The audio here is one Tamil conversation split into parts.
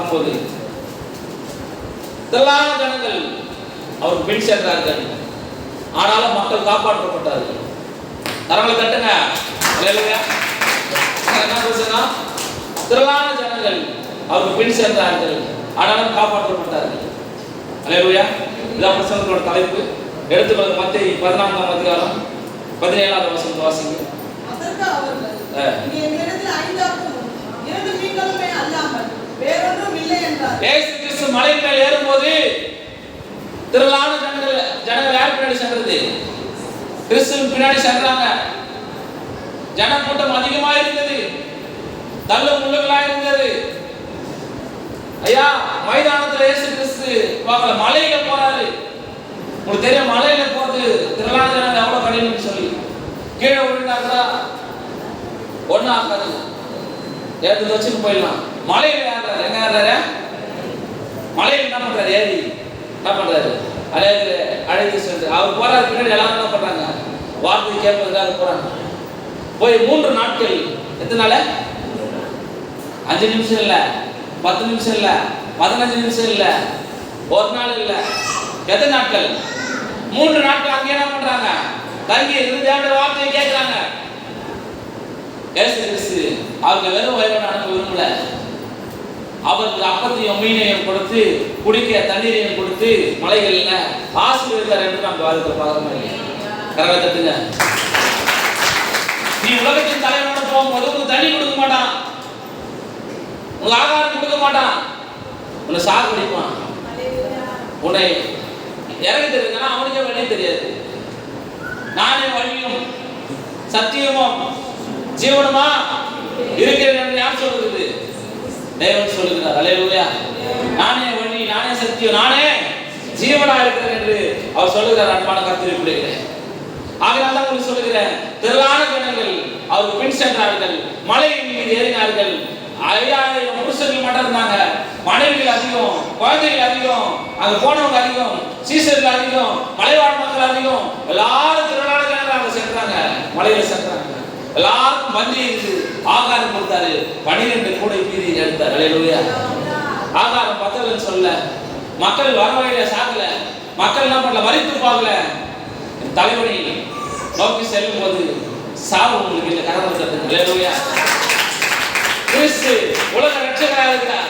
பார்க்கும்போது திரளான ஜனங்கள் அவர் பின் சென்றார்கள். ஆனாலும் மக்கள் காப்பாற்றப்பட்டார்கள். தரங்களை தட்டுங்க. என்ன பேசுனா? திரளான ஜனங்கள் அவருக்கு பின் சென்றார்கள், ஆனாலும் காப்பாற்றப்பட்டார்கள். அல்லேலூயா. இதான் பிரசங்கத்தோட தலைப்பு. எடுத்துக்கொள்ள மத்தேயு 14ஆம் அதிகாரம் 17ஆவது வசனத்தை வாசிங்க. அதற்கு அவர்கள், நீ என்னிடத்தில் 5 அப்பமும் 2 மீன்களுமே அல்லாமல் வேறொன்றும் இல்லை என்றார். இயேசு கிறிஸ்து மலை மேல் ஏறும்போது திரளான ஜனங்கள் யார் பின்னாடி சென்றது? கிறிஸ்துவின் பின்னாடி சென்றாங்க. ஜன கூட்டம் அதிகமா இருந்தது, தள்ளு முள்ளுகளா இருந்தது. ஐயா, மைதானத்துல இயேசு கிறிஸ்து வாங்கல மலையில போறாரு. உங்களுக்கு தெரியும் மலையில போறது திரளான ஜனங்கள் எவ்வளவு கடினம்னு சொல்லி. கீழே விழுந்தாங்களா ஒன்னும் ஆகாது, எடுத்து வச்சுட்டு போயிடலாம். மலையில ஏறாரு. எங்க ஏறாரு? மலையில என்ன பண்றாரு? ஏறி என்ன பண்றாரு? அழைத்து சென்று அவர் போறாரு. பின்னாடி எல்லாரும் என்ன பண்றாங்க? வார்த்தை கேட்பதற்காக போறாங்க. போய் 3 நாட்கள். எத்தனை நாள்? 5 நிமிஷம் இல்ல, 10 நிமிஷம் இல்ல, 15 நிமிஷம் இல்ல, ஒரு நாள் இல்ல. எத்தனை நாட்கள்? 3 நாட்கள் அங்கே என்ன பண்றாங்க? தங்கி இருந்து தேவனுடைய வார்த்தையை கேட்கிறாங்க. இயேசு கிறிஸ்து அவங்க வெறும் வயிறு அனுப்ப விரும்பல. அவருக்கு அப்பத்தையும் மீனையும் கொடுத்து குடிக்க தண்ணீரையும் கொடுத்து மலைகள்ல ஆசீர்வதித்தார் என்று நம்ம வாழ்க்கை பார்க்கணும் இல்லையா? கரவை தட்டுங்க. நீ உலகத்தின் தலைவனோட போகும்போது உனக்கு தண்ணி கொடுக்க மாட்டான், உனக்கு ஆகாரம் கொடுக்க மாட்டான், உன்னை சாகடிப்பான். உன்னை இறங்கி தெரியுதுன்னா அவனுக்கே வழி தெரியாது. நானே வழியும் சத்தியமும் ஜீவனுமா இருக்கிறேன் என்று யார் சொல்லுகிறது? தேவன் சொல்லுகிறார். அல்லேலூயா. நானே வழி, நானே சத்தியம், நானே ஜீவனா இருக்கிறேன் என்று அவர் சொல்லுகிறார். அன்பான கர்த்தருடைய பிள்ளைகளே, ஆகையால் தான் உங்களுக்கு சொல்லுகிறேன், திரளான ஜனங்கள் அவருக்கு பின் சென்றார்கள், மலையின் மீது ஏறினார்கள். 5000 புருஷர்கள் மட்டும் இருந்தாங்க. மனைவிகள் அதிகம், குழந்தைகள் அதிகம், அங்க போனவங்க அதிகம், சீசர்கள் அதிகம், மலைவாழ் மக்கள் அதிகம். எல்லாரும் திரளான ஜனங்கள் அங்க சென்றாங்க, மலையில சென்றாங்க. எல்லாருக்கும் பந்தி இருந்து ஆகாரம் கொடுத்தாரு. 12 கூடை மீதி எடுத்தார். அல்லேலூயா. ஆகாரம் பத்தலன்னு சொல்ல, மக்கள் வரவழையில சாகல, மக்கள் என்ன பண்ணல? மரித்து போகல. தலைவனை நோக்கி செல்லும் போது சாவு உங்களுக்கு இல்லை. கரவை தட்டுங்க. அல்லேலூயா. கிறிஸ்து உலக ரட்சகராக இருக்கிறார்.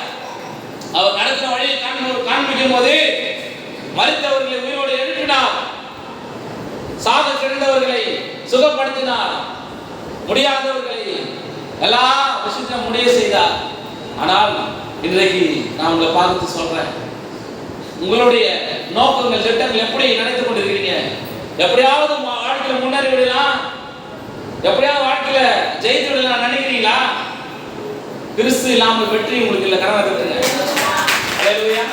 அவர் நடக்கிற வழியை காண்பிக்கும் போது மரித்தவர்களை உயிரோடு எழுப்பினார், சாக கிடந்தவர்களை சுகப்படுத்தினார், முடியாதவர்களை எல்லா விஷயத்தையும் முடிய செய்தார். ஆனால் இன்றைக்கு நான் உங்களை பார்த்து சொல்றேன், உங்களுடைய நோக்கங்கள் திட்டங்கள் எப்படி நினைத்துக் கொண்டிருக்கிறீங்க? எப்படியாவது வாழ்க்கையில முன்னேறி விடலாம், எப்படியாவது வாழ்க்கையில ஜெயித்து விடலாம் நினைக்கிறீங்களா? கிறிஸ்து இல்லாமல் வெற்றி உங்களுக்கு இல்லை. கரவை தட்டுங்க. அல்லேலூயா.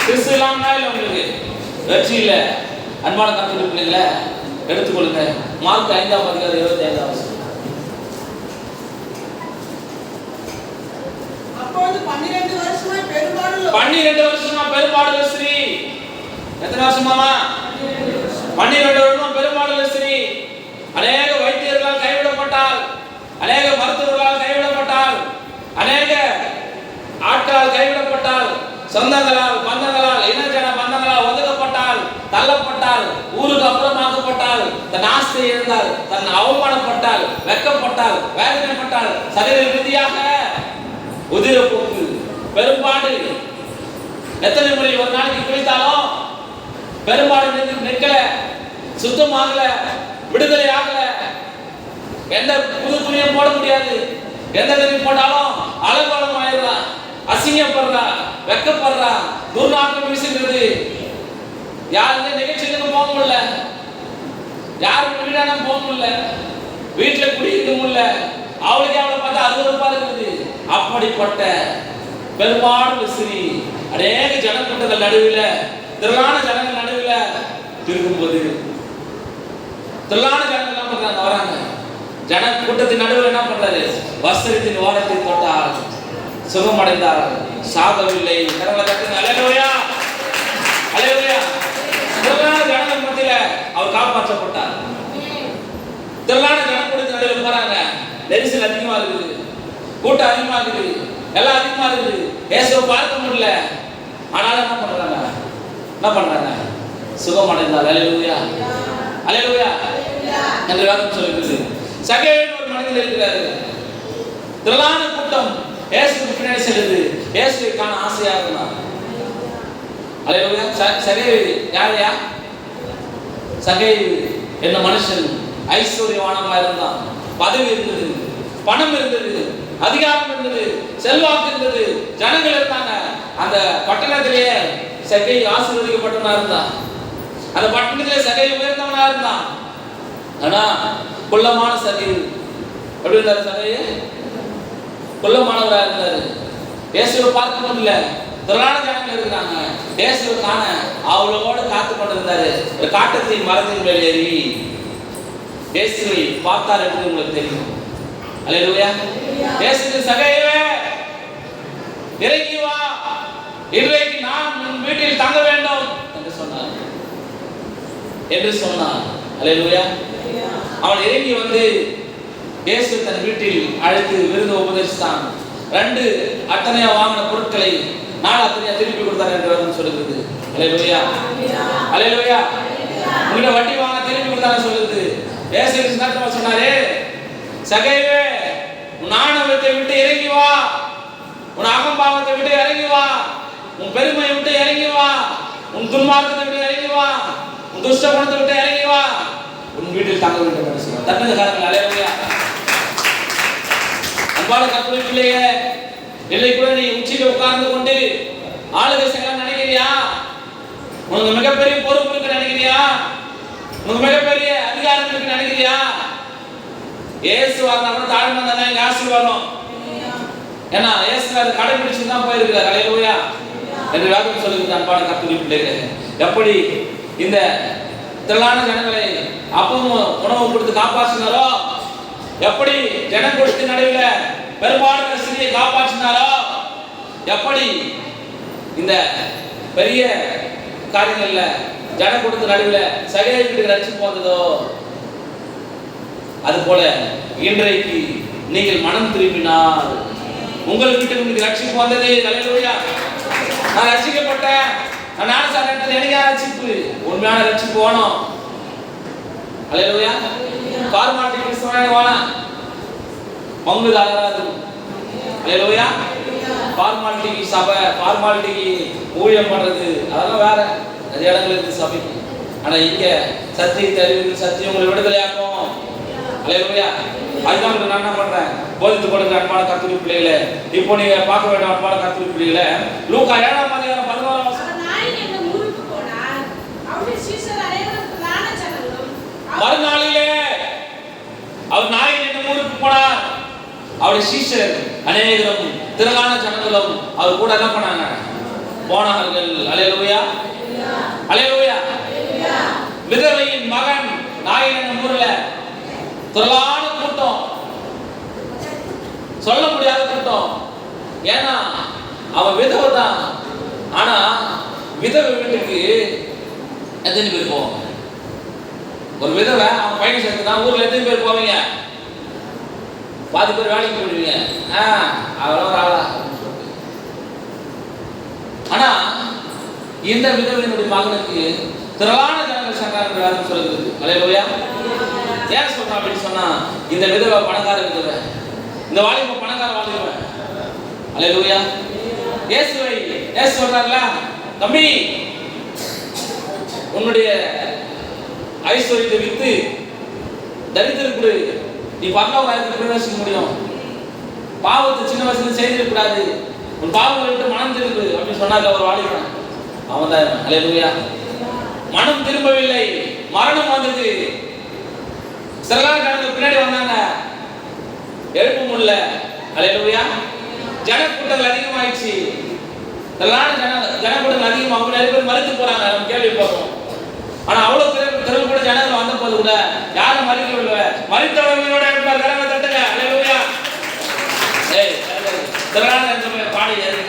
கிறிஸ்து இல்லாம இல்லை உங்களுக்கு வெற்றி இல்லை. அன்பான கர்த்தருடைய பிள்ளைகளை எடுத்துக்கொள்ளுங்க. மார்க் 5ஆம் அதிகாரம் 25ஆம் வசனம். அப்பொழுது 12 வருஷமா பெரும்பாடுள்ள ஸ்திரீ. எத்தனை வருஷமாமா? 12 வருஷமா பெரும்பாடுள்ள ஸ்திரீ. அநேக வைத்தியர்களால் கைவிடப்பட்டால், அநேக மருத்துவர்களால் கைவிடப்பட்டால், அநேக ஆட்களால் கைவிடப்பட்டால், சொந்தங்களால், பந்தங்களால், இனஜன பந்தங்களால் ஒதுக்கப்பட்டால், தள்ளப்பட்டால், ஊருக்கு அப்புறமாக்கப்பட்டால், தன் ஆஸ்தியை இழந்தால், தன் அவமானப்பட்டால், வெட்கப்பட்டால், வேதனைப்பட்டால், சரீர ரீதியாக உதிரப்போக்கு, பெரும்பாடு. எத்தனை முறை ஒரு நாளைக்கு குளித்தாலும் பெரும்பாடு நிற்கல, சுத்தமாகல, விடுதலை ஆகல. எந்த புது துணியும் போட முடியாது. எந்த துணி போட்டாலும் அலங்கோலம் ஆயிடுறா, அசிங்கப்படுறா, வெக்கப்படுறா, துர்நாற்றம் வீசுகிறது. யாருமே நிகழ்ச்சிகளுக்கு போக முடியல, யாருக்கு வீடான போக முடியல, வீட்டுல குடியிருக்க முடியல. அவளுக்கு அவளை பார்த்தா அருவருப்பா இருக்குது. அப்படிப்பட்ட பெரும்பாடு ஸ்திரீ அநேக ஜனக்கூட்டங்கள் நடுவில், திரளான ஜனங்கள் நடுவில் இருக்கும்போது, திரளான ஜனங்கள் என்ன பண்றாங்க? வராங்க. ஜன கூட்டத்தின் நடுவில் என்ன பண்றாரு? வஸ்திரத்தின் ஓரத்தை தொட்டால் சுகமடைந்தார், சாகவில்லை. கரங்களை தட்டுங்க. அல்லேலூயா. அல்லேலூயா. திரளான ஜனங்கள் மத்தியில அவர் காப்பாற்றப்பட்டார். திரளான ஜனக்கூட்டத்தின் நடுவில் போறாங்க. நெரிசல் அதிகமா இருக்குது, கூட்டம் அதிகமா இருக்குது. எல்லாம் அதிகமா இருக்குது. இயேசுவை பார்க்க முடியல. ஆனாலும் என்ன பண்றாங்க? சுகம் அடைந்தார். அல்லேலூயா, அல்லேலூயா என்று வேதம் சொல்லுகிறது. சகேயுன்னு ஒரு மனிதர் இருக்கிறாரு. திரளான கூட்டம் இயேசுவுக்கு பின்னாடி செல்லுது. இயேசுவை காண ஆசையா இருந்தார். அல்லேலூயா. சகேயு யாரையா? சகேயு என்ன மனுஷன் ஐஸ்வர்யவானமா இருந்தான். பதவி இருந்தது, பணம் இருந்தது, அதிகாரம் இருந்தது, செல்வாக்கு இருந்தது, ஜனங்கள் இருந்தாங்க. அந்த பட்டணத்திலேயே சகேயு ஆசீர்வதிக்கப்பட்டவனா இருந்தான். அந்த பட்டணத்திலே சகேயு உயர்ந்தவனா இருந்தான். ஆனா குள்ளமான சகேயு எப்படி இருந்தாரு? சகேயு குள்ளமானவரா இருந்தாரு. இயேசுவை பார்க்க முடியல. திரளான ஜனங்கள் இருக்கிறாங்க. இயேசுவை காண அவளோடு காத்து கொண்டிருந்தாரு. ஒரு காட்டத்தின் மரத்தின் மேல் ஏறி இயேசுவை பார்த்தார் என்று உங்களுக்கு தெரியும். அல்லேலூயா. இயேசு சகேயுவே இறங்கி வா, இன்றைக்கு நான் உன் வீட்டில் தங்க வேண்டும் என்று சொன்னார். அல்லேலூயா. அவன் இறங்கி வந்து இயேசு தன் வீட்டில் அழைத்து விருந்து உபதேசித்தான். 2 அத்தனையா வாங்கின பொருட்களை 4 அத்தனையா திருப்பி கொடுத்தார் என்று சொல்லுகிறது. அல்லேலூயா, அல்லேலூயா. உங்களை வட்டி வாங்க திருப்பி கொடுத்தாரு சொல்லுது. இயேசு கிறிஸ்து சொன்னாரே, சகேயுவே உன் ஆணவத்தை விட்டு இறங்கி வா, உன் அகம்பாவத்தை விட்டு இறங்கி வா, உன் பெருமையை விட்டு இறங்கி வா, உன் துன்மார்க்கத்தை விட்டு இறங்கி வா, உன் துஷ்ட குணத்தை விட்டு இறங்கி வா, உன் வீட்டில் தங்க வேண்டும் என்று சொன்னார். தன்னுடைய காரணங்கள். அல்லேலூயா. அன்பான கர்த்தருடைய பிள்ளையே, இல்லை கூட நீ உச்சியில் உட்கார்ந்து கொண்டு ஆளுகை செய்யலாம் நினைக்கிறியா? உனக்கு மிகப்பெரிய பொறுப்பு இருக்கு நினைக்கிறியா? உனக்கு மிகப்பெரிய அதிகாரம் இருக்கு நினைக்கிறியா? இயேசு வரணும் தாழ்மை தானே ஆசீர்வாதம். ஏன்னா இயேசு அதை கடைபிடிச்சு தான் போயிருக்கிறார். அல்லேலூயா என்று வேதம் சொல்லுகிறது. அன்பான கர்த்தருடைய பிள்ளைகளே, எப்படி இந்த திரளான ஜனங்களை அப்பவும் உணவு கொடுத்து காப்பாற்றினாரோ, எப்படி ஜனம் கொடுத்து நடுவில் பெரும்பாலான ஸ்திரியை காப்பாற்றினாரோ, எப்படி இந்த பெரிய காரியங்கள்ல ஜனம் கொடுத்து நடுவில் சகேயு வீட்டுக்கு ரட்சிப்பு வந்ததோ, அது போல இன்றைக்கு நீங்கள் மனம் திரும்பினால் உங்கள் வீட்டுக்கு ரட்சிப்பு வந்தது. அல்லேலூயா. நான் ரட்சிக்கப்பட்டேன், நான் ஞானஸ்நானம் எனக்கு ரட்சிப்பு, உண்மையான ரட்சிப்பு வேணும். அல்லேலூயா. ஃபார்மாலிட்டி கிறிஸ்தவனாக வேணாம், பங்கு தாராது. அல்லேலூயா. ஃபார்மாலிட்டிக்கு சபை, ஃபார்மாலிட்டிக்கு ஊழியம் பண்றது அதெல்லாம் வேற, நிறைய இடங்கள் இருக்கு சபைக்கு. ஆனா இங்க சத்தியத்தை அறிவித்து சத்தியம் உங்களை விடுதலையாக்கும். அல்லேலூயா. அதுதான் நான் என்ன பண்றேன், போதித்து கொடுங்க அன்பான கர்த்தருடைய பிள்ளைகளே. இப்போ நீங்க பார்க்க வேண்டிய அன்பான கர்த்தருடைய பிள்ளைகளே, லூக்கா 7ஆம் அதிகாரம் 11ஆம் வசனம். மறுநாளிலே அவர் நாயின் என்னும் ஊருக்கு போனார். அவருடைய சீஷர் அநேகரும் திரளான ஜனங்களும் அவர் கூட என்ன பண்ணாங்க? போனார்கள். அல்லேலூயா, அல்லேலூயா. விதவையின் மகன் நாயின் என்னும் ஊர்ல திரளான கூட்டம், சொல்ல முடியாத கூட்டம். ஏன்னா அவன் விதவை தான். ஆனா விதவை வீட்டுக்கு எத்தனை பேர் போவாங்க? ஒரு விதவை அவன் பையன் சேர்த்துனா ஊர்ல எத்தனை பேர் போவீங்க? பாதி பேர் வேலைக்கு போயிடுவீங்க. அவ்வளோ ஒரு ஆளா. ஆனா இந்த விதவையினுடைய மகனுக்கு திரளான ஜனங்கள் சங்காரம் வேதம் சொல்லுகிறது. அல்லேலூயா. ஏன் சொல்றான் அப்படின்னு சொன்னா, இந்த விதவை பணக்கார விதவை, இந்த வாலிப பணக்கார வாலிப. அல்லேலூயா. இயேசு சொல்றாருல, தம்பி உன்னுடைய ஐஸ்வர்யத்தை வித்து தரித்திரக்குடு, நீ பரலோகத்துக்கு பிரவேசிக்க முடியும். பாவத்தை சின்ன வயசுல செய்திடக்கூடாது, உன் பாவங்களை விட்டு மனம் திரும்பு அப்படின்னு சொன்னார்ல ஒரு வாலிபன். அவன் தான். அல்லேலூயா. மனம் திரும்பவில்லை, மரணம் வந்தது. சில ஜனங்கள் பின்னாடி வந்தாங்க, எழுப்ப முடியல. அல்லேலூயா. ஜனக்கூட்டங்கள் அதிகமாயிடுச்சு. ஜனக்கூட்டங்கள் அதிகமாக நிறைய பேர் மறுத்து போறாங்க, நம்ம கேள்விப்படுறோம். ஆனா அவ்வளவு திரள் கூட ஜனங்கள் வந்த போது கூட யாரும் மறிக்கவில்லை. மறித்தவர்களோட இருப்பார். கரங்களை தட்டுங்க. அல்லேலூயா. திரளான பாடி ஏறு.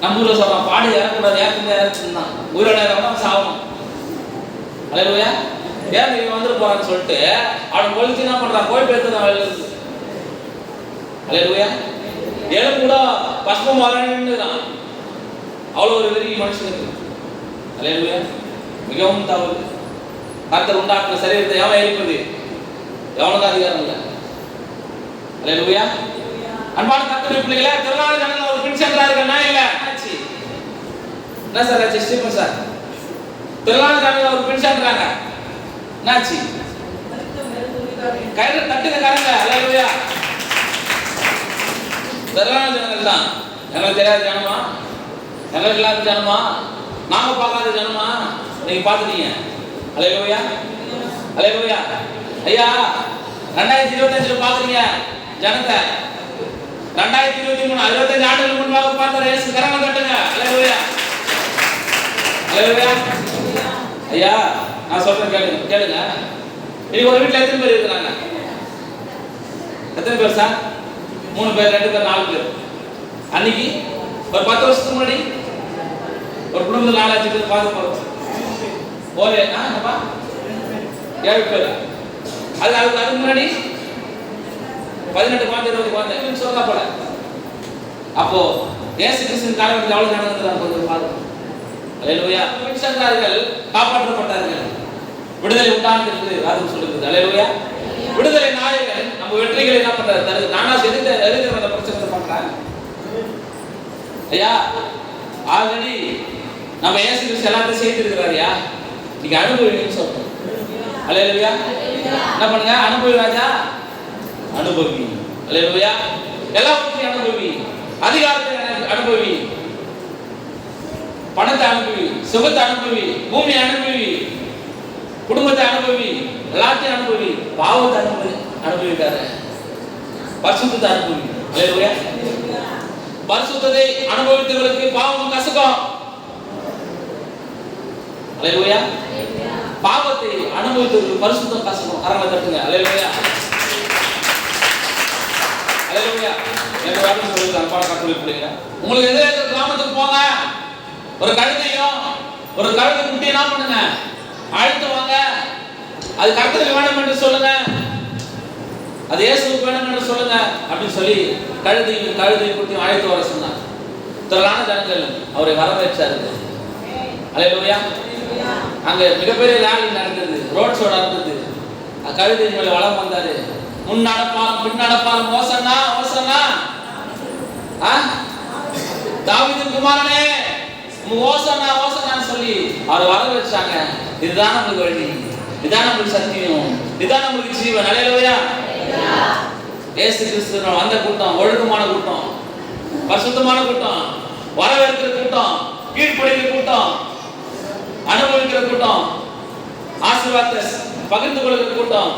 நம்ம ஊர்ல சொல்றோம், பாடி ஏறக்கூடாது, ஏறக்கூடாது, உயிரோட இறங்கணும் சாவணும். அல்லேலூயா. ஏன் இவன் வந்துட்டு போறான்னு சொல்லிட்டு அவன் கொளுத்தி என்ன பண்றான், போய் பேசுதான் வெளில இருக்கு. அல்லேலூயா. எலும்பு கூட பஸ்பம் வரணுன்னுதான். அவ்வளோ ஒரு வெறி மனுஷனுக்கு. அல்லேலூயா. மிகவும் தவறு. கர்த்தர் உண்டாக்குற சரீரத்தை எவன் எரிப்பது? எவனுக்கு அதிகாரம் இல்லை. அல்லேலூயா. அன்பான கர்த்தருடைய பிள்ளைகளே, திருநாள் ஜனங்கள் ஒரு பின் சென்றார்கள்னா இல்ல என்ன சார் ஆச்சு? ஸ்டீபன் சார், திருநாள் ஜனங்கள் ஒரு பின் சென்றாங்க, என்னாச்சு? கையில தட்டுங்க காரங்க. அல்லேலூயா. திருநாள் ஜனங்கள் தான். எங்களுக்கு தெரியாத ஜனமா? எங்களுக்கு இல்லாத ஜனமா? நாம பார்க்காத ஜனமா? நீங்க பார்த்துட்டீங்க. அல்லேலூயா. அல்லேலூயா. ஐயா 2025 பாக்குறீங்க ஜனத்தை. 2023 65 ஆண்டுகளுக்கு முன்பாக பார்த்த இயேசு கரங்களை தட்டுங்க. அல்லேலூயா. அல்லேலூயா. ஐயா நான் சொல்றேன் கேளுங்க. இன்னைக்கு ஒரு வீட்ல எத்தனை பேர் இருக்கிறாங்க? எத்தனை பேர் சார்? 3 பேர், 2 பேர், 4 பேர். அன்னைக்கு ஒரு 10 வருஷத்துக்கு முன்னாடி ஒரு குடும்பத்தில் 4-5 பேர் பார்க்க போறோம். ஓலே என்னப்பா 7 பேர். அதுக்கு முன்னாடி 18 குழந்தை, 20 குழந்தை சொல்ல போல. அப்போ இயேசு கிறிஸ்துவின் காலத்தில் எவ்வளவு நடந்தது கொஞ்சம் பாருங்க. அல்லேலூயா. சென்றார்கள், காப்பாற்றப்பட்டார்கள், விடுதலை உண்டானது அது சொல்லுது. அல்லேலூயா. விடுதலை நாயகன் நம்ம வெற்றிகளை என்ன பண்றாரு? நானா எதிர்க்கிற அந்த பிரச்சனை பண்றாங்க. ஐயா ஆல்ரெடி நம்ம இயேசு கிறிஸ்து எல்லாத்தையும் செய்திருக்கிறாரியா, நீங்க அனுபவிங்கன்னு சொல்றோம். அல்லேலூயா. என்ன பண்ணுங்க? அனுபவி ராஜா, அனுபவி. அல்லேலூயா. எல்லாவற்றையும் அனுபவி, அதிகாரத்தை அனுபவி, பணத்தை அனுபவி, சுகத்தை அனுபவி, பூமியை அனுபவி, குடும்பத்தை அனுபவி, எல்லாத்தையும் அனுபவி, பாவத்தை அனுபவிக்காத, பரிசுத்தத்தை அனுபவி. அல்லேலூயா. பரிசுத்தத்தை அனுபவித்தவர்களுக்கு பாவம் கசக்கும். அல்லேலூயா. பாவத்தை அனுபவித்தவர்களுக்கு பரிசுத்தம் கசக்கும். கரங்களை தட்டுங்க. அல்லேலூயா. அல்லேலூயா. என்ன வார்த்தை சொல்லுங்க அன்பான கர்த்தருடைய பிள்ளைகளே, உங்களுக்கு எதிரே இருக்கிற கிராமத்துக்கு போங்க, ஒரு கழுதையும் ஒரு கழுதை குட்டியை என்ன பண்ணுங்க? அழைத்து வாங்க. அது கர்த்தருக்கு வேணும் என்று சொல்லுங்க, அது இயேசுவுக்கு வேணும் என்று சொல்லுங்க அப்படின்னு சொல்லி கழுதை குட்டியும் அழைத்து வர சொன்னார். திரளான ஜனங்கள் அவரை வரவேற்றார்கள். அல்லேலூயா. அங்க மிகப்பெரிய ரேலி நடந்தது, ரோட் ஷோ நடந்தது. கழுதை மேல வளம் வந்தாரு. முன் நடப்பாலும் பின் நடப்பாலும் ஓசன்னா ஓசன்னா, தாவீதின் குமாரனே ஓசன்னா ஓசன்னான்னு சொல்லி அவர் வரவேற்றாங்க. இதுதான் நம்மளுக்கு வழி, இதுதான் நம்மளுக்கு சத்தியம், இதுதான் நம்மளுக்கு ஜீவன். அல்லேலூயா. இயேசு கிறிஸ்து வந்த கூட்டம் ஒழுக்கமான கூட்டம், பரிசுத்தமான கூட்டம், வரவேற்கிற கூட்டம், கீழ்ப்படிக்கிற கூட்டம், அனுபவிக்கிற கூட்டம், ஆசீர்வாதத்தை பகிர்ந்து கொள்கிற கூட்டம்,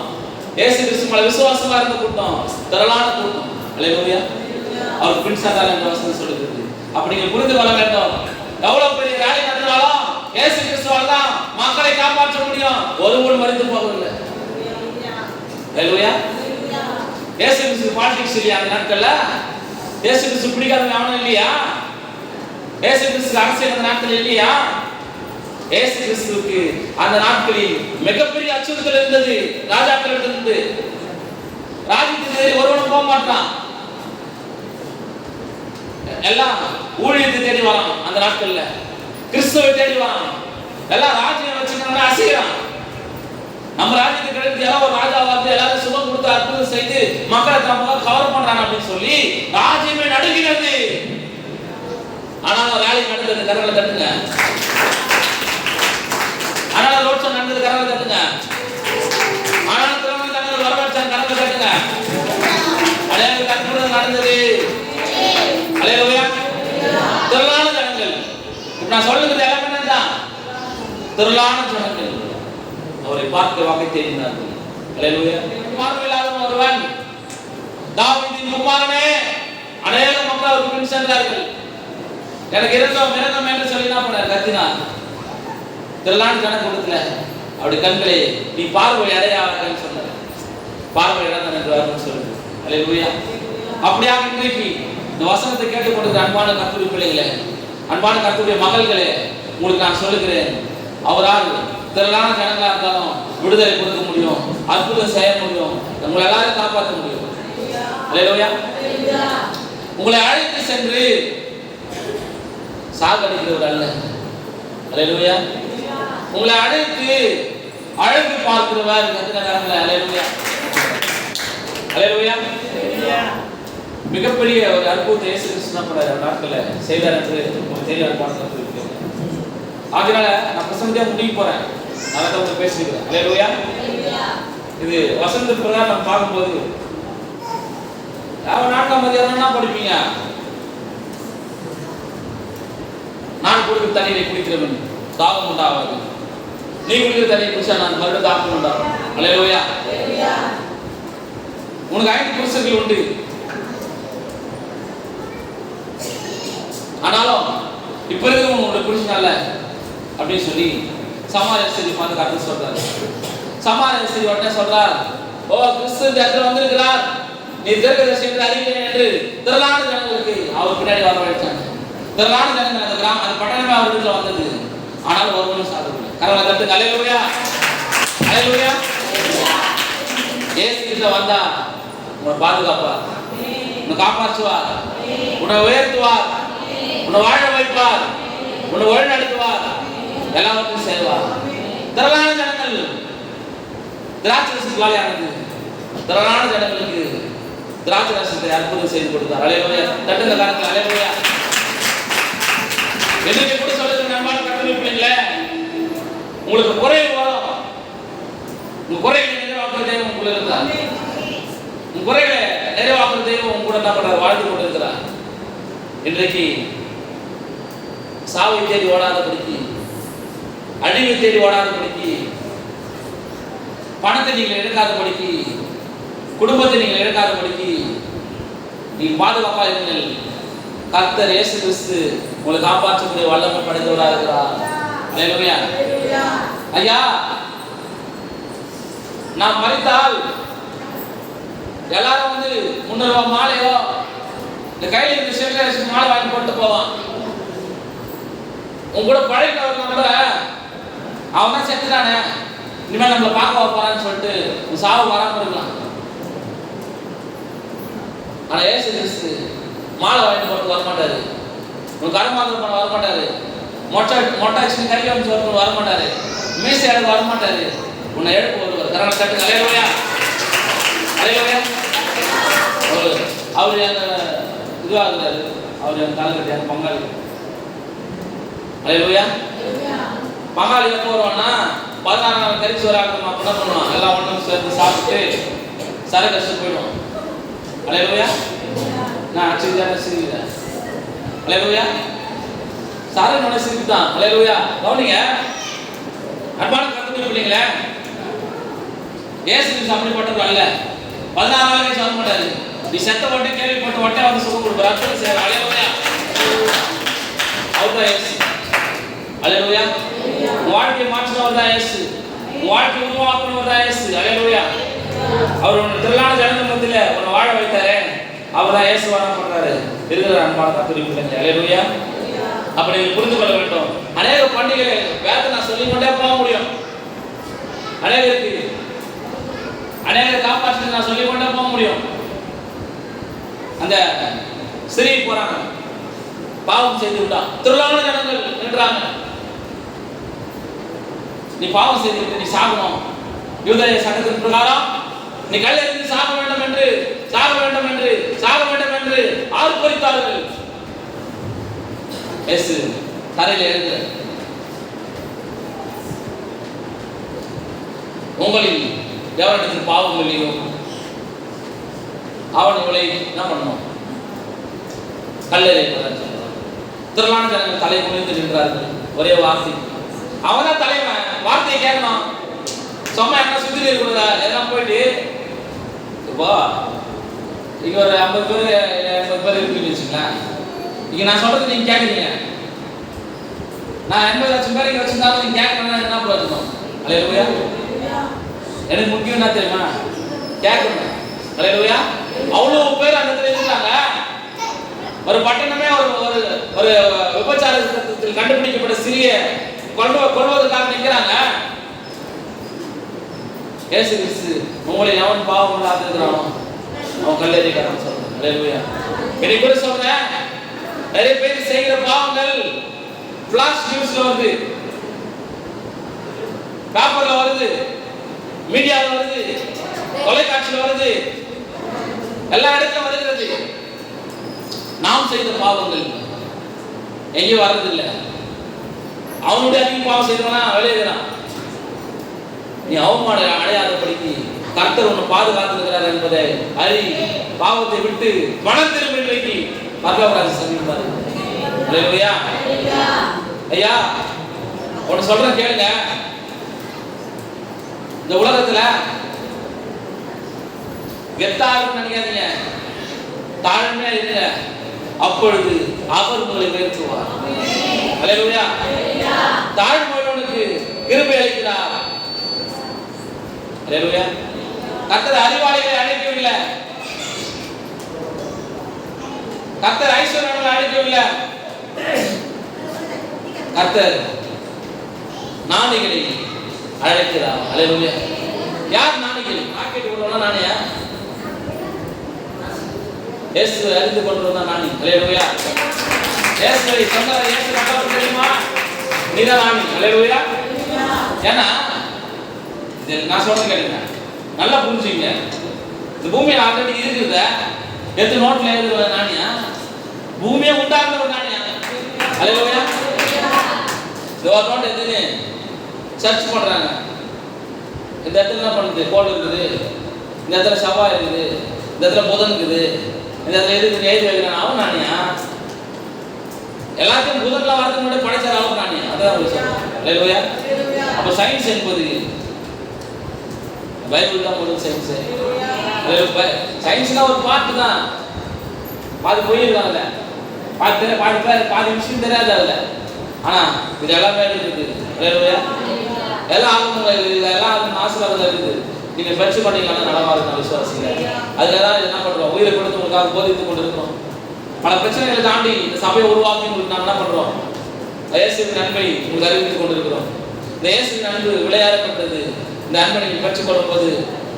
இயேசு கிறிஸ்து மேல விசுவாசமா இருந்த கூட்டம், திரளான கூட்டம். அல்லேலூயா. அவர் பின் சென்றார் என்ற வசனம் சொல்லுகிறது. அப்படி நீங்க புரிந்து கொள்ள வேண்டும். எவ்வளவு பெரிய ரேலி நடத்தினாலும் இயேசு கிறிஸ்துவால தான் மக்களை காப்பாற்ற முடியும். ஒருவரும் மரித்து போகவில்லை. அல்லேலூயா. இயேசு கிறிஸ்து பாலிடிக்ஸ் இல்லையா அந்த நாட்கள்ல? இயேசு கிறிஸ்து பிடிக்காதவங்க அவனும் இல்லையா? இயேசு கிறிஸ்து அரசியல் அந்த நாட்கள் இல்லையா? இயேசு கிறிஸ்துவுக்கு அந்த நாட்களில் மிகப்பெரிய அச்சுறுத்தல் இருந்தது. ராஜாக்கள் இருந்து ராஜ்யத்தை ஒருவனும் போக மாட்டான், எல்லாம் ஊழியத்தை தேடி வரான். அந்த நாட்கள்ல கிறிஸ்துவை தேடி வரான். எல்லாம் ராஜ்யம் வச்சுக்கிறாங்க, அசைகிறான். நம்ம ராஜ்யத்தை கிடைத்து எல்லாம் ஒரு ராஜா வந்து எல்லாரும் சுகம் கொடுத்து அற்புதம் செய்து மக்களை தம்மாக கவர் பண்றாங்க அப்படின்னு சொல்லி ராஜ்யமே நடுங்கிறது. ஆனால் ரேலி நடந்தது, கரங்களை தட்டுங்க. ஆனால் ரோட் ஷோ நடந்தது, கரங்களை தட்டுங்க. ஆனால் திறமை தங்கள் வரவேற்றாங்க, கரங்களை தட்டுங்க. அலையாள அற்புதம் நடந்தது. அல்லேலூயா. திரளான ஜனங்கள். இப்ப நான் சொல்லுகிறது எல்லாமே தான். திரளான ஜனங்கள் அவரை பார்க்க வாக்கை தேடினார்கள். அல்லேலூயா. பார்வையில்லாத ஒருவன், தாவீதின் குமாரனே, அநேக மக்கள் அவருக்கு பின் சென்றார்கள். எனக்கு இரக்கம் இரக்கம் என்று சொல்லி என்ன பண்ணார்? கத்தினார். திரளான ஜன கூட்டத்துல அப்படி கண்களை நீ பார்வை அடையாளன்னு சொன்னார். பார்வை இழந்தான் என்று வார்த்தை சொல்லுது. அல்லேலூயா. அப்படியாக இன்றைக்கு இந்த வசனத்தை கேட்டுக்கொண்டிருக்கிற அன்பான கர்த்தருடைய பிள்ளைகளே, அன்பான கர்த்தருடைய மகள்களே, உங்களுக்கு நான் சொல்லுகிறேன், அவரால் திரளான ஜனங்களா இருந்தாலும் விடுதலை கொடுக்க முடியும், அற்புதம் செய்ய முடியும், உங்களை எல்லாரும் காப்பாற்ற முடியும். அல்லேலூயா. உங்களை அழைத்து சென்று சாகடிக்கிறவர் அல்ல. அல்லேலூயா. உங்களை அழைத்து அழகு பார்க்கிறவர். அல்லேலூயா. அல்லேலூயா. மிகப்பெரிய ஒரு அற்புதத்தை இயேசு கிறிஸ்து நாட்களில் செய்தார் என்று ஒரு தெளிவான பாடத்தில் இருக்கு. அதனால நான் பிரசங்கத்தையா முடிக்க போறேன். நான் அதை உங்களுக்கு பேசிக்கிறேன். அல்லேலூயா. இது வசந்த பிரகாரம் நம்ம பார்க்கும்போது நாட்கள் மதியம் என்ன படிப்பீங்க? நான் குடிக்கிற தண்ணீரை குடிக்கிறவன் தாகம் உண்டாகாது, நீ குடிக்கிற தண்ணீரை குடிச்சா நான் மறுபடியும் தாகம் உண்டாகும். அல்லேலூயா. உனக்கு 5 புருஷர்கள் உண்டு, ஆனாலும் இப்ப இருக்கிறவங்க உங்களை புருஷனால அப்படின்னு சொல்லி சமாரிய ஸ்திரீ பார்த்து கருத்து சொல்றாரு. சமாரிய ஸ்திரீ உடனே சொல்றார், ஓ கிறிஸ்து இந்த இடத்துல வந்திருக்கிறார், நீ தீர்க்கதரிசி என்று அறிவிக்கிறேன் என்று திரளான ஜனங்களுக்கு அவர் பின்னாடி வரவழைச்சாங்க. திரளான ஜனங்கள் அந்த கிராமம் அந்த பட்டணமே அவர் வீட்டில் வந்தது. ஆனாலும் ஒருவரும் சாப்பிடவில்லை. கரங்களை தட்டுங்க. அல்லேலூயா. அல்லேலூயா. இயேசு கிட்ட வந்தா உன்னை பாதுகாப்பார், உன்னை காப்பாற்றுவார், உன்னை உயர்த்துவார், உன்னை வாழ வைப்பார், உன்னை வழி நடத்துவார், எல்லாவற்றையும் செய்வார். திரளான ஜனங்கள் திராட்சை ரசத்தால் ஆனது. திரளான ஜனங்களுக்கு திராட்சை ரசத்தை அற்புதம் செய்து கொடுத்தார். அல்லேலூயா. தட்டுங்க கரங்களை. அல்லேலூயா. என்னைக்கு கூட சொல்லுங்க நண்பான கர்த்தருடைய பிள்ளைகளே, உங்களுக்கு குறை வரும், உங்க குறைகளை நிறைவாக்குற தெய்வம் உங்களுக்கு இருக்கிறார். உங்க குறைகளை நிறைவாக்குற தெய்வம் உங்க கூட என்ன பண்றார்? வாழ்ந்து கொண்டு இருக்கிறார். இன்றைக்கு சாவை தேடி ஓடாதபடிக்கு, அழிவை தேடி ஓடாதபடிக்கு, பணத்தை நீங்கள் இழக்காதபடிக்கு, குடும்பத்தை நீங்கள் இழக்காதபடிக்கு நீங்கள் பாதுகாப்பாக இருங்கள். கர்த்தர் இயேசு கிறிஸ்து உங்களை காப்பாற்றக்கூடிய வல்லமை படைத்தவராக இருக்கிறார். அல்லேலூயா. ஐயா, நான் மரித்தால் எல்லாரும் வந்து 300 ரூபாய் மாலையோ இந்த கையில் இருந்து சேகரிச்சு மாலை வாங்கி போட்டு போவான். உங்க கூட பழைக்கிறவங்க கூட அவன் தான் செத்துட்டானே, இனிமேல் நம்மளை பார்க்க வைப்பாரான்னு சொல்லிட்டு உன் சாவு வராமல் இருக்கலாம். ஆனா இயேசு கிறிஸ்து மாலை வாங்கி போட்டு வரமாட்டாரு, உன் கருமாந்திரம் பண்ண வரமாட்டாரு, மொட்டை அடிச்சு கறி அமைச்சு வரணும் வரமாட்டாரு, மீசை எடுக்க வரமாட்டாரு, உன்னை எழுப்பு வருவார். கரங்களை தட்டுங்க. அல்லேலூயா. அல்லேலூயா. அவரு அந்த இதுவாகிறாரு, அவரு அந்த தலைவருடைய பங்காளி. அல்லேலூயா. பங்காளி எப்போ வருவான்னா 16 நாள் கழிச்சு வராங்க. என்ன பண்ணுவான்? எல்லாம் ஒன்றும் சேர்ந்து சாப்பிட்டு சரை கஷ்டம் போயிடுவான். அல்லேலூயா. நான் ஆச்சரியம் சிரிக்கிறேன். அல்லேலூயா. சாரை மன சிரிப்பு தான். அல்லேலூயா. கவனிங்க அன்பான கர்த்தருடைய பிள்ளைங்களே, இயேசு கிறிஸ்து அப்படிப்பட்டவர் அல்ல. 16 நாள் கழிச்சு வர மாட்டாரு. நீ செத்த போட்டு கேள்விப்பட்ட உடனே வந்து சுகம் கொடுப்பார். அற்புதம் செய்வார். அல்லேலூயா. அவர்தான் இயேசு. அல்லேலூயா. வாழ்க்கையை மாற்றினவர் தான் இயேசு. வாழ்க்கை உருவாக்குனவர் தான் இயேசு. அல்லேலூயா. அவர் உன்னை திரளான ஜனங்கள் மத்தியில உன்னை வாழ வைத்தாரே, அவர் தான் இயேசு வர பண்றாரு. இருக்கிற அன்பான கர்த்தருடைய பிள்ளைங்க. அல்லேலூயா. அப்படி நீங்கள் புரிந்து கொள்ள வேண்டும். அநேக பண்டிகைகளை வேதத்தை நான் சொல்லிக் கொண்டே போக முடியும். அநேகருக்கு அநேக காப்பாற்றி நான் சொல்லிக் கொண்டே போக முடியும். அந்த ஸ்திரீ போறாங்க, பாவம் செய்து விட்டான், திரளான ஜனங்கள் நின்றாங்க. நீ பாவம் செய்து நீ சாகணும், யூதேய சட்டத்தின் பிரகாரம் நீ கல்லெறிந்து சாக வேண்டும் என்று சாக வேண்டும் என்று சாக வேண்டும் என்று ஆர்ப்பரித்தார்கள். இயேசு தரையில் எழுந்து, உங்களில் எவரிடத்தில் பாவம் இல்லையோ அவன் இவளை என்ன பண்ணணும்? கல்லெறியப்படான்னு சொல்றான். திரளான ஜனங்கள் தலை குனிந்து நின்றார்கள். ஒரே வார்த்தை, அவதான் தலைவன், வார்த்தையை கேட்கணும். சும்மா என்ன சுத்தி இருக்கக்கூடாதா? எல்லாம் போயிட்டு இப்போ இங்க ஒரு 50 பேர் 80 பேர் இருக்குன்னு வச்சுங்களேன். இங்க நான் சொல்றது நீங்க கேட்குறீங்க. நான் 80 லட்சம் பேர் இங்க வச்சிருந்தாலும் நீங்க கேட்கணும்னா என்ன பிரயோஜனம்? அல்லேலூயா. எனக்கு முக்கியம் என்ன தெரியுமா? கேட்கணும். அல்லேலூயா. அவ்வளவு பேர் அந்த இடத்துல இருந்தாங்க. ஒரு பட்டணமே ஒரு ஒரு விபச்சாரத்தில் கண்டுபிடிக்கப்பட்ட சிறிய கொள்வதற்காக நிற்கிறாங்க. இயேசு கிறிஸ்து உங்களை எவன் பாவம் இல்லாதிருக்கிறானோ அவன் கல்லெறிகிறான்னு சொல்றான். அல்லேலூயா. இன்னைக்கு கூட சொல்றேன், நிறைய பேர் செய்கிற பாவங்கள் ஃபிளாஷ் நியூஸ்ல வருது, பேப்பர்ல வருது, மீடியால வருது, தொலைக்காட்சியில வருது, எல்லா இடத்துலயும் வருகிறது. நாம் செய்த பாவங்கள் எங்கேயும் வர்றதில்லை. அவனுடைய அதிக பாவம் செய்தவனா விளையாடுறான். நீ அவமான அடையாதபடிக்கு கர்த்தர் உன்னை பாதுகாத்திருக்கிறார் என்பதை அறி, பாவத்தை விட்டு மனம் திரும்ப இன்றைக்கு பரலோகராஜ்யம் சமீபாரு. அல்லேலூயா. ஐயா ஒன்னு சொல்றேன் கேளுங்க. இந்த உலகத்துல கெத்தா இருக்குன்னு நினைக்காதீங்க, தாழ்மையா இருங்க, அப்பொழுது அவர் உங்களை உயர்த்துவார். அல்லேலூயா. தாழ்மையுள்ளவனுக்கு கிருபை அளிக்கிறார். அல்லேலூயா. கர்த்தர் அறிவாளிகளை அழைக்கவில்லை, கர்த்தர் ஐஸ்வர்யங்களை அழைக்கவில்லை, கர்த்தர் ஞானிகளை அழைக்கிறார். அல்லேலூயா. யார் ஞானிகள்? மார்க்கெட் உள்ளவனா ஞானியா? இயேசு அறிந்து கொண்டவனா ஞானி. அல்லேலூயா. இயேசுவை சொன்னார், இயேசு கண்டவர் தெரியுமா? நீதான் ஞானி. அல்லேலூயா. ஏன்னா நான் சொல்றது கேளுங்க, நல்லா புரிஞ்சுங்க. இந்த பூமியை ஆல்ரெடி இருக்குத எத்தனை நோட்ல எழுதுற ஞானியா? பூமியை உண்டாக்குற ஒரு ஞானியா? அல்லேலூயா. இந்த ஒரு நோட் எதுன்னு சர்ச் பண்றாங்க. இந்த இடத்துல என்ன பண்ணுது? கோல் இருக்குது, இந்த இடத்துல செவ்வாய் இருக்குது, இந்த இடத்துல புதன் இருக்குது, இந்த இடத்துல எதுக்கு எழுதி வைக்கிறான். அவன் ஞானியா? எல்லாத்தையும் புதன்ல வரதுக்கு முன்னாடி படைச்சார் அவன் ஞானியா? அதான் சொல்றேன். அல்லேலூயா. அப்ப சயின்ஸ் என்பது பைபிள் தான் முதல் சயின்ஸ். சயின்ஸ்னா ஒரு பார்ட் தான், பாதி போயிருக்காங்கல்ல, பாதி விஷயம் தெரியாது அதில். ஆனா இது எல்லாமே இருக்குது. எல்லா ஆகமும் எல்லாம் ஆசீர்வாதம் இருக்குது. நீங்க பரிசு பண்ணீங்கன்னா நலமா இருக்கும் விசுவாசிங்க. அதுக்காக என்ன பண்றோம்? உயிரை கொடுத்து உங்களுக்காக போதித்துக் கொண்டிருக்கிறோம். பல பிரச்சனைகளை தாண்டி இந்த சபையை உருவாக்கி உங்களுக்கு நாங்கள் என்ன பண்றோம்? இயேசுவின் நன்மை உங்களுக்கு அறிவித்துக் கொண்டிருக்கிறோம். இந்த இயேசுவின் அன்பு விளையாடப்பட்டது. இந்த அன்பை நீங்கள் பெற்றுக்கொள்ளும் போது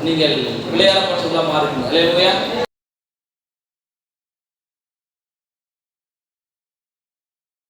நீங்கள் விளையாடப்பட்டவர்களாக மாறுவீங்க. அல்லேலூயா.